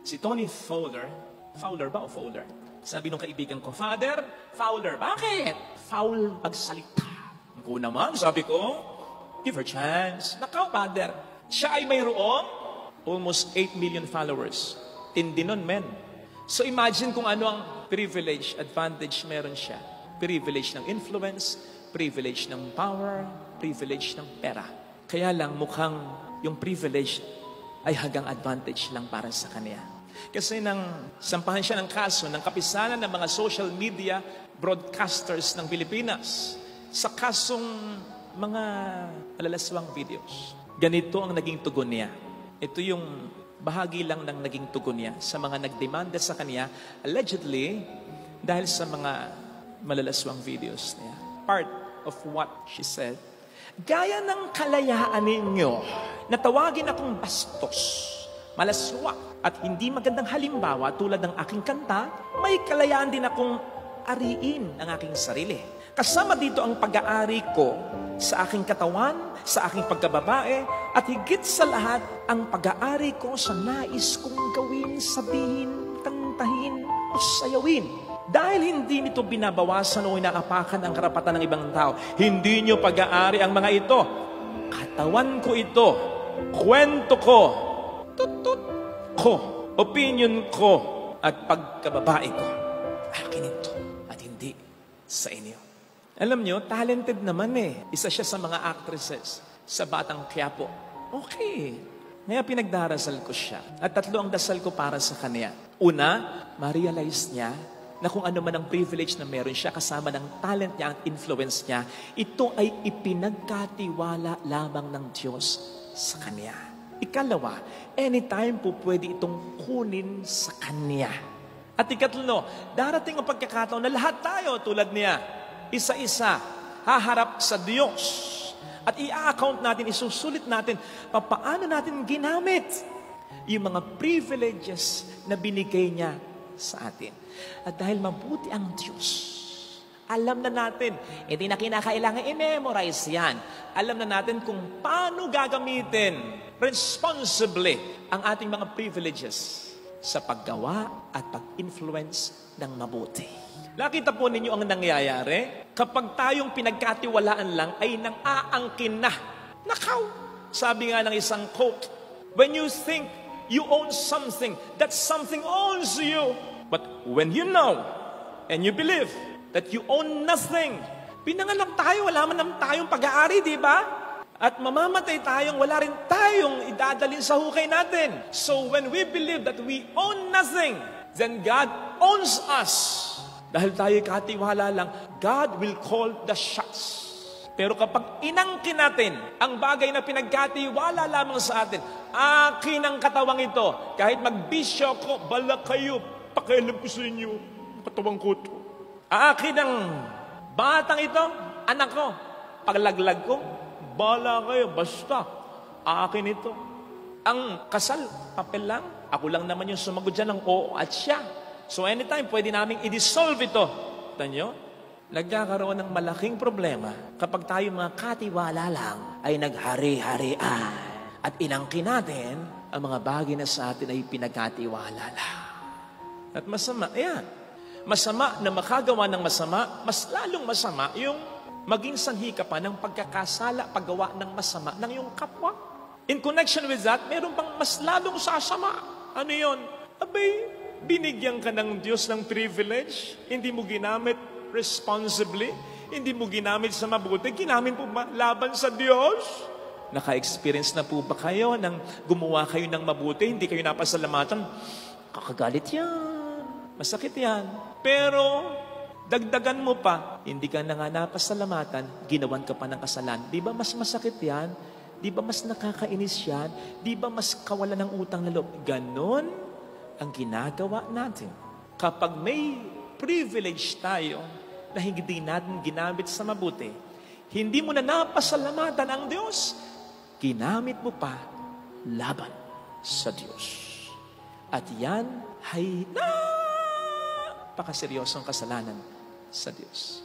Si Tony Fowler, Fowler ba o Fowler? Sabi nung kaibigan ko, Father, Fowler, bakit? Foul pagsalita. Ako naman, sabi ko, give her chance. Nakaw, Father. Siya ay mayroong almost 8 million followers. Tindi nun, men. So imagine kung ano ang privilege, advantage meron siya. Privilege ng influence, privilege ng power, privilege ng pera. Kaya lang mukhang yung privilege ay hanggang advantage lang para sa kanya. Kasi nang sampahan siya ng kaso ng kapisanan ng mga social media broadcasters ng Pilipinas sa kasong mga malalaswang videos. Ganito ang naging tugon niya. Ito yung bahagi lang ng naging tugon niya sa mga nagdemanda sa kanya, allegedly, dahil sa mga malalaswang videos niya. Part of what she said, gaya ng kalayaan ninyo na tawagin akong bastos, malaswa, at hindi magandang halimbawa tulad ng aking kanta, may kalayaan din akong ariin ang aking sarili. Kasama dito ang pag-aari ko sa aking katawan, sa aking pagkababae, at higit sa lahat, ang pag-aari ko sa nais kong gawin, sabihin, kantahin, o sayawin. Dahil hindi nito binabawasan o inaapakan ang karapatan ng ibang tao, hindi nyo pag-aari ang mga ito. Katawan ko ito, kwento ko, tutut ko, opinion ko, at pagkababae ko. Akin ito at hindi sa inyo. Alam nyo, talented naman eh. Isa siya sa mga actresses sa Batang Quiapo. Okay. Ngayon pinagdarasal ko siya. At 3 ang dasal ko para sa kanya. Una, ma-realize niya na kung ano man ang privilege na meron siya kasama ng talent niya at influence niya, ito ay ipinagkatiwala lamang ng Diyos sa kanya. Ikalawa, anytime po pwede itong kunin sa kanya. At ikatlo, darating ang pagkakataon na lahat tayo tulad niya, isa-isa, haharap sa Diyos. At i-account natin, isusulit natin, paano natin ginamit yung mga privileges na binigay niya sa atin. At dahil mabuti ang Diyos, alam na natin, hindi na kinakailangan i-memorize yan. Alam na natin kung paano gagamitin responsibly ang ating mga privileges sa paggawa at pag-influence ng mabuti. Nakita po ninyo ang nangyayari? Kapag tayong pinagkatiwalaan lang ay nang aangkin na. Nakaw! Sabi nga ng isang quote, when you think you own something, that something owns you. But when you know and you believe that you own nothing, pinanganak tayo, wala man naman tayong pag-aari, di ba? At mamamatay tayong wala rin tayong idadalin sa hukay natin. So when we believe that we own nothing, then God owns us. Dahil tayo katiwala lang, God will call the shots. Pero kapag inangkin natin ang bagay na pinagkatiwala lamang sa atin, akin ang katawang ito. Kahit magbisyo ko, bala kayo, pakialam ko sa inyo, katawang ko ito. Akin ang batang ito, anak ko, paglaglag ko, bala kayo, basta, akin ito. Ang kasal, papel lang, ako lang naman yung sumagot dyan ng oo at siya. So anytime, pwede namin i-dissolve ito. Tanyo? Nagkakaroon ng malaking problema kapag tayo mga katiwala lang ay naghari-harian at inangkin natin ang mga bagay na sa atin ay pinagkatiwala lang. At masama, yan. Masama na makagawa ng masama, mas lalong masama yung maging sanhi ka pa ng pagkakasala, paggawa ng masama ng iyong kapwa. In connection with that, meron pang mas lalong sasama. Ano yun? Abay, binigyan ka ng Diyos ng privilege, hindi mo ginamit responsibly, hindi mo ginamit sa mabuti, ginamit po ba laban sa Diyos? Naka-experience na po ba kayo nang gumawa kayo ng mabuti, hindi kayo napasalamatan? Kakagalit yan. Masakit yan. Pero, dagdagan mo pa, hindi ka na nga napasalamatan, ginawan ka pa ng kasalan. Di ba mas masakit yan? Di ba mas nakakainis yan? Di ba mas kawalan ng utang na loob? Ganon ang ginagawa natin. Kapag may privilege tayo na hindi natin ginamit sa mabuti, hindi mo na napasalamatan ang Diyos, ginamit mo pa laban sa Diyos. At yan ay napakaseryosong kasalanan sa Diyos.